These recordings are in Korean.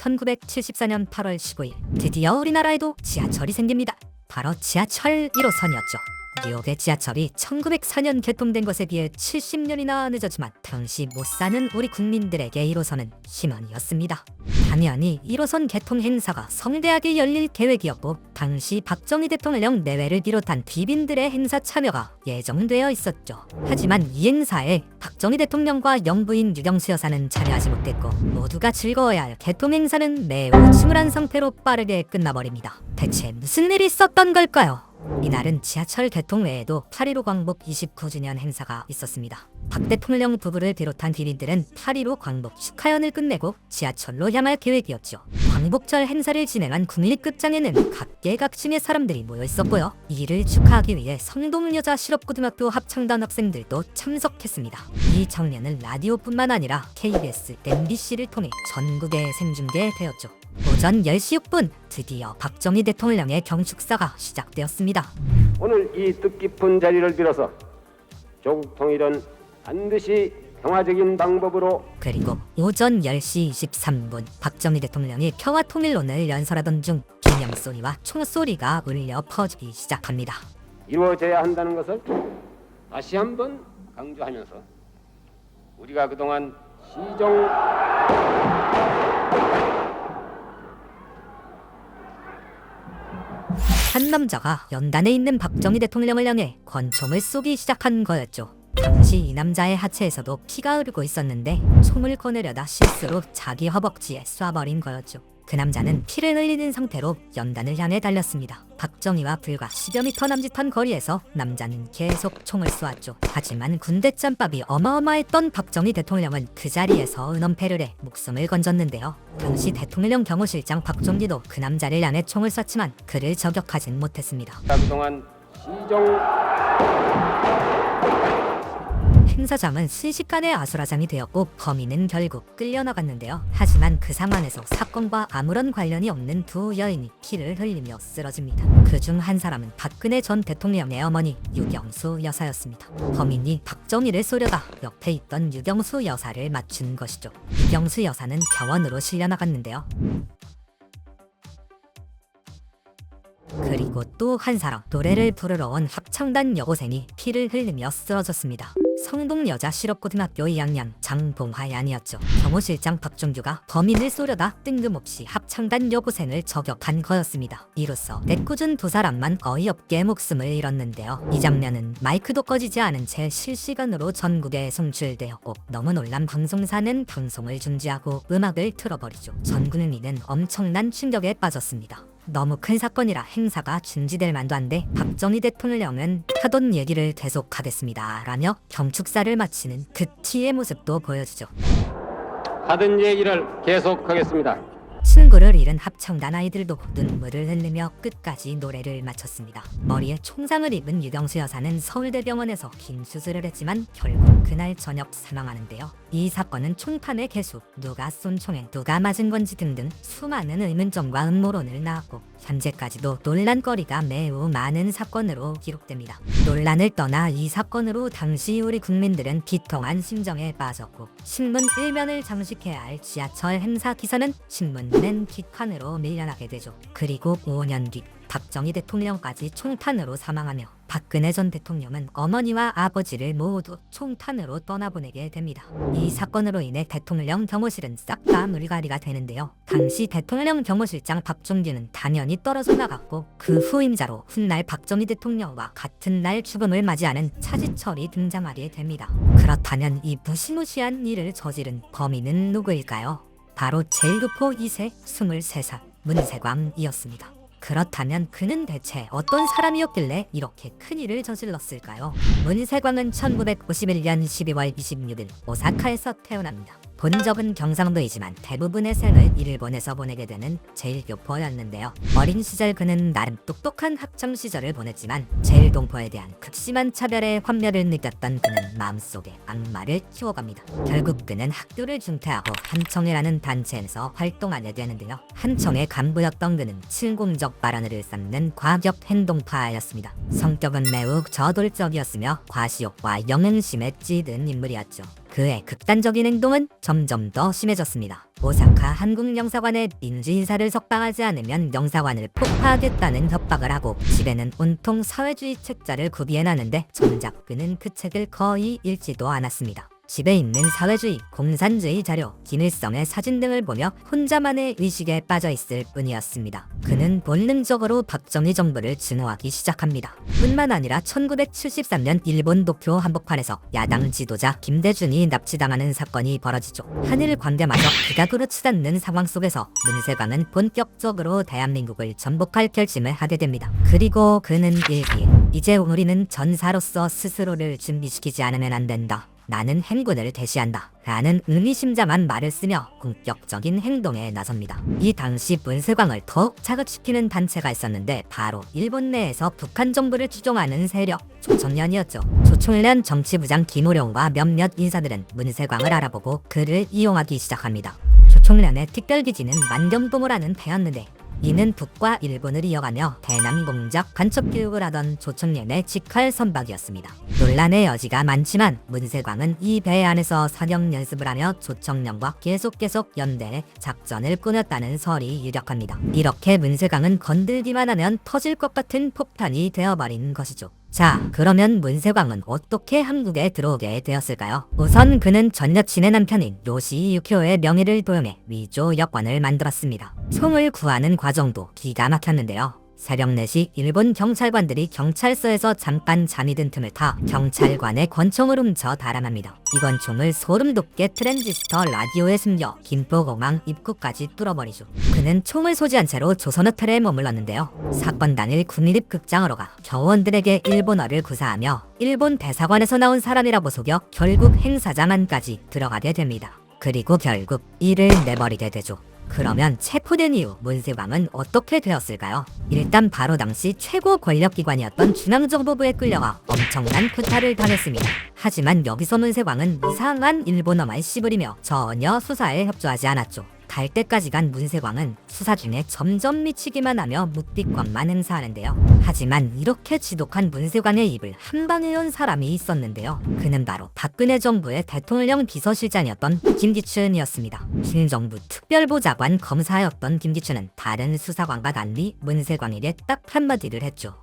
1974년 8월 15일 드디어 우리나라에도 지하철이 생깁니다. 바로 지하철 1호선이었죠. 뉴욕의 지하철이 1904년 개통된 것에 비해 70년이나 늦었지만 당시 못 사는 우리 국민들에게 1호선은 희망이었습니다. 당연히 1호선 개통 행사가 성대하게 열릴 계획이었고 당시 박정희 대통령 내외를 비롯한 귀빈들의 행사 참여가 예정되어 있었죠. 하지만 이 행사에 박정희 대통령과 영부인 유경수 여사는 참여하지 못했고 모두가 즐거워야 할 개통 행사는 매우 침울한 상태로 빠르게 끝나버립니다. 대체 무슨 일이 있었던 걸까요? 이날은 지하철 개통 외에도 8.15 광복 29주년 행사가 있었습니다. 박 대통령 부부를 비롯한 귀빈들은 8.15 광복 축하연을 끝내고 지하철로 향할 계획이었죠. 광복절 행사를 진행한 국립극장에는 각계각층의 사람들이 모여 있었고요. 이를 축하하기 위해 성동여자실업고등학교 합창단 학생들도 참석했습니다. 이 장면은 라디오뿐만 아니라 KBS, MBC를 통해 전국에 생중계되었죠. 오전 10시 6분 드디어 박정희 대통령의 경축사가 시작되었습니다. 오늘 이 뜻깊은 자리를 빌어서 조국 통일은 반드시 평화적인 방법으로. 그리고 오전 10시 23분 박정희 대통령이 평화통일론을 연설하던 중 기념소리와 총소리가 울려 퍼지기 시작합니다. 이루어져야 한다는 것을 다시 한번 강조하면서 우리가 그동안 한 남자가 연단에 있는 박정희 대통령을 향해 권총을 쏘기 시작한 거였죠. 당시 이 남자의 하체에서도 피가 흐르고 있었는데 총을 꺼내려다 실수로 자기 허벅지에 쏴버린 거였죠. 그 남자는 피를 흘리는 상태로 연단을 향해 달렸습니다. 박정희와 불과 10여 미터 남짓한 거리에서 남자는 계속 총을 쏘았죠. 하지만 군대 짬밥이 어마어마했던 박정희 대통령은 그 자리에서 은엄패를 해 목숨을 건졌는데요. 당시 대통령 경호실장 박종기도 그 남자를 향해 총을 쐈지만 그를 저격하진 못했습니다. 그동안 행사장은 순식간에 아수라장이 되었고 범인은 결국 끌려나갔는데요. 하지만 그 상황에서 사건과 아무런 관련이 없는 두 여인이 피를 흘리며 쓰러집니다. 그중 한 사람은 박근혜 전 대통령의 어머니 유경수 여사였습니다. 범인이 박정희를 쏘려다 옆에 있던 유경수 여사를 맞춘 것이죠. 유경수 여사는 병원으로 실려나갔는데요. 그리고 또 한 사람, 노래를 부르러 온 합창단 여고생이 피를 흘리며 쓰러졌습니다. 성동여자실업고등학교 2학년 장봉화 양이었죠. 경호실장 박종규가 범인을 쏘려다 뜬금없이 합창단 여고생을 저격한 거였습니다. 이로써 내꾸준 두 사람만 어이없게 목숨을 잃었는데요. 이 장면은 마이크도 꺼지지 않은 채 실시간으로 전국에 송출되었고 너무 놀란 방송사는 방송을 중지하고 음악을 틀어버리죠. 전 국민은 엄청난 충격에 빠졌습니다. 너무 큰 사건이라 행사가 중지될 만도 한데 박정희 대통령은 하던 얘기를 계속하겠습니다 라며 경축사를 마치는 그 티의 모습도 보여주죠. 하던 얘기를 계속하겠습니다. 친구를 잃은 합창단 아이들도 눈물을 흘리며 끝까지 노래를 마쳤습니다. 머리에 총상을 입은 유경수 여사는 서울대병원에서 긴 수술을 했지만 결국 그날 저녁 사망하는데요. 이 사건은 총탄의 개수, 누가 쏜 총에 누가 맞은 건지 등등 수많은 의문점과 음모론을 낳았고 현재까지도 논란거리가 매우 많은 사건으로 기록됩니다. 논란을 떠나 이 사건으로 당시 우리 국민들은 비통한 심정에 빠졌고 신문 1면을 장식해야 할 지하철 행사 기사는 신문맨 뒷판으로 밀려나게 되죠. 그리고 5년 뒤 박정희 대통령까지 총탄으로 사망하며 박근혜 전 대통령은 어머니와 아버지를 모두 총탄으로 떠나보내게 됩니다. 이 사건으로 인해 대통령 경호실은 싹 다 물갈이가 되는데요. 당시 대통령 경호실장 박종규는 당연히 떨어져 나갔고 그 후임자로 훗날 박정희 대통령과 같은 날 죽음을 맞이하는 차지철이 등장하게 됩니다. 그렇다면 이 무시무시한 일을 저지른 범인은 누구일까요? 바로 제1교포 2세 23살 문세광이었습니다. 그렇다면 그는 대체 어떤 사람이었길래 이렇게 큰일을 저질렀을까요? 문세광은 1951년 12월 26일 오사카에서 태어납니다. 본적은 경상도이지만 대부분의 생을 일본에서 보내게 되는 제1교포였는데요. 어린 시절 그는 나름 똑똑한 학창 시절을 보냈지만 제1동포에 대한 극심한 차별에 환멸을 느꼈던 그는 마음속에 악마를 키워갑니다. 결국 그는 학교를 중퇴하고 한청이라는 단체에서 활동하게 되는데요. 한청의 간부였던 그는 친공적 발언을 일삼는 과격 행동파였습니다. 성격은 매우 저돌적이었으며 과시욕과 영행심에 찌든 인물이었죠. 그의 극단적인 행동은 점점 더 심해졌습니다. 오사카 한국영사관에 민주 인사를 석방하지 않으면 영사관을 폭파하겠다는 협박을 하고 집에는 온통 사회주의 책자를 구비해놨는데 정작 그는 그 책을 거의 읽지도 않았습니다. 집에 있는 사회주의, 공산주의 자료, 김일성의 사진 등을 보며 혼자만의 의식에 빠져 있을 뿐이었습니다. 그는 본능적으로 박정희 정부를 증오하기 시작합니다. 뿐만 아니라 1973년 일본 도쿄 한복판에서 야당 지도자 김대중이 납치당하는 사건이 벌어지죠. 한일 관계마저 극악으로 치닫는 상황 속에서 문세광은 본격적으로 대한민국을 전복할 결심을 하게 됩니다. 그리고 그는 일기에 이제 우리는 전사로서 스스로를 준비시키지 않으면 안 된다. 나는 행군을 대시한다. 라는 의미심장한 말을 쓰며 본격적인 행동에 나섭니다. 이 당시 문세광을 더욱 자극시키는 단체가 있었는데 바로 일본 내에서 북한 정부를 추종하는 세력 조총련이었죠. 조총련 정치부장 김우룡과 몇몇 인사들은 문세광을 알아보고 그를 이용하기 시작합니다. 조총련의 특별기지는 만경도모라는 배였는데 이는 북과 일본을 이어가며 대남 공작 간첩 교육을 하던 조총련의 직할 선박이었습니다. 논란의 여지가 많지만 문세광은 이 배 안에서 사격 연습을 하며 조총련과 계속 연대해 작전을 꾸몄다는 설이 유력합니다. 이렇게 문세광은 건들기만 하면 터질 것 같은 폭탄이 되어버린 것이죠. 자, 그러면 문세광은 어떻게 한국에 들어오게 되었을까요? 우선 그는 전 여친의 남편인 요시 유키오의 명의를 도용해 위조 여권을 만들었습니다. 총을 구하는 과정도 기가 막혔는데요. 새벽 4시 일본 경찰관들이 경찰서에서 잠깐 잠이 든 틈을 타 경찰관의 권총을 훔쳐 달아납니다. 이건 총을 소름 돋게 트랜지스터 라디오에 숨겨 김포공항 입구까지 뚫어버리죠. 그는 총을 소지한 채로 조선호텔에 머물렀는데요. 사건 당일 국립 극장으로 가 교원들에게 일본어를 구사하며 일본 대사관에서 나온 사람이라고 속여 결국 행사장 안까지 들어가게 됩니다. 그리고 결국 이를 내버리게 되죠. 그러면 체포된 이후 문세광은 어떻게 되었을까요? 일단 바로 당시 최고 권력기관이었던 중앙정보부에 끌려가 엄청난 구타를 당했습니다. 하지만 여기서 문세광은 이상한 일본어만 씨부리며 전혀 수사에 협조하지 않았죠. 갈 때까지 간 문세광은 수사 중에 점점 미치기만 하며 묵비권만 행사하는데요. 하지만 이렇게 지독한 문세광의 입을 한 방에 연 사람이 있었는데요. 그는 바로 박근혜 정부의 대통령 비서실장이었던 김기춘이었습니다. 신정부 특별보좌관 검사였던 김기춘은 다른 수사관과 달리 문세광에게 딱 한마디를 했죠.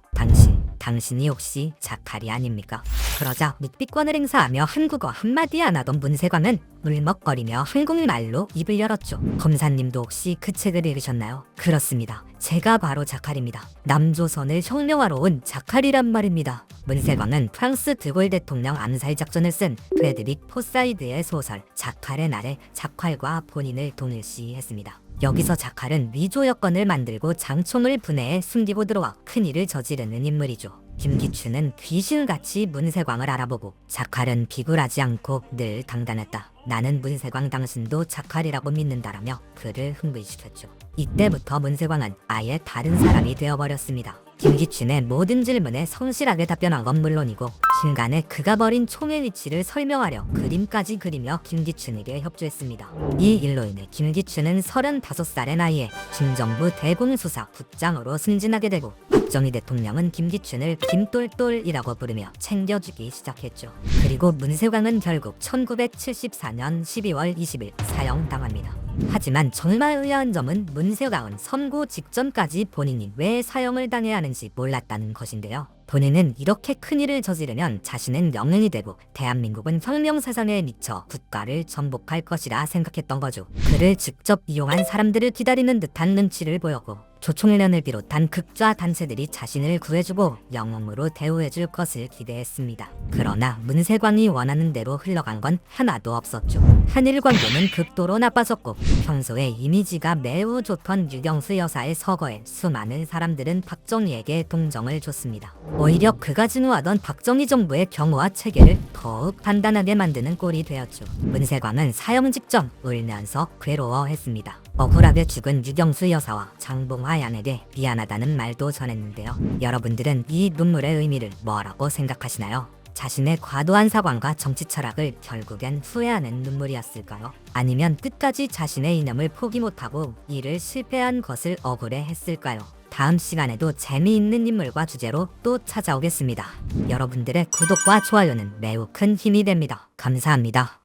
당신이 혹시 자칼이 아닙니까? 그러자 묵비권을 행사하며 한국어 한마디 안 하던 문세광은 울먹거리며 한국말로 입을 열었죠. 검사님도 혹시 그 책을 읽으셨나요? 그렇습니다. 제가 바로 자칼입니다. 남조선을 혁명하러 온 자칼이란 말입니다. 문세광은 프랑스 드골 대통령 암살 작전을 쓴 프레드릭 포사이드의 소설 자칼의 날에 자칼과 본인을 동일시했습니다. 여기서 자칼은 위조 여권을 만들고 장총을 분해해 숨기고 들어와 큰일을 저지르는 인물이죠. 김기춘은 귀신같이 문세광을 알아보고 자칼은 비굴하지 않고 늘 당당했다. 나는 문세광 당신도 자칼이라고 믿는다라며 그를 흥분시켰죠. 이때부터 문세광은 아예 다른 사람이 되어버렸습니다. 김기춘의 모든 질문에 성실하게 답변한 건 물론이고 순간에 그가 버린 총의 위치를 설명하려 그림까지 그리며 김기춘에게 협조했습니다. 이 일로 인해 김기춘은 35살의 나이에 중정부 대공수사 국장으로 승진하게 되고 박정희 대통령은 김기춘을 김똘똘이라고 부르며 챙겨주기 시작했죠. 그리고 문세광은 결국 1974년 12월 20일 사형당합니다. 하지만 정말 의아한 점은 문세광은 선고 직전까지 본인이 왜 사형을 당해야 하는지 몰랐다는 것인데요. 본인은 이렇게 큰일을 저지르면 자신은 영웅이 되고 대한민국은 혁명사상에 미쳐 국가를 전복할 것이라 생각했던 거죠. 그를 직접 이용한 사람들을 기다리는 듯한 눈치를 보였고 조총련을 비롯한 극좌 단체들이 자신을 구해주고 영웅으로 대우해줄 것을 기대했습니다. 그러나 문세광이 원하는 대로 흘러간 건 하나도 없었죠. 한일 관계는 극도로 나빠졌고 평소에 이미지가 매우 좋던 유경수 여사의 서거에 수많은 사람들은 박정희에게 동정을 줬습니다. 오히려 그가 진후하던 박정희 정부의 경호와 체계를 더욱 단단하게 만드는 꼴이 되었죠. 문세광은 사형 직전 울면서 괴로워했습니다. 억울하게 죽은 유경수 여사와 장봉화 양에게 미안하다는 말도 전했는데요. 여러분들은 이 눈물의 의미를 뭐라고 생각하시나요? 자신의 과도한 사관과 정치 철학을 결국엔 후회하는 눈물이었을까요? 아니면 끝까지 자신의 이념을 포기 못하고 일을 실패한 것을 억울해했을까요? 다음 시간에도 재미있는 인물과 주제로 또 찾아오겠습니다. 여러분들의 구독과 좋아요는 매우 큰 힘이 됩니다. 감사합니다.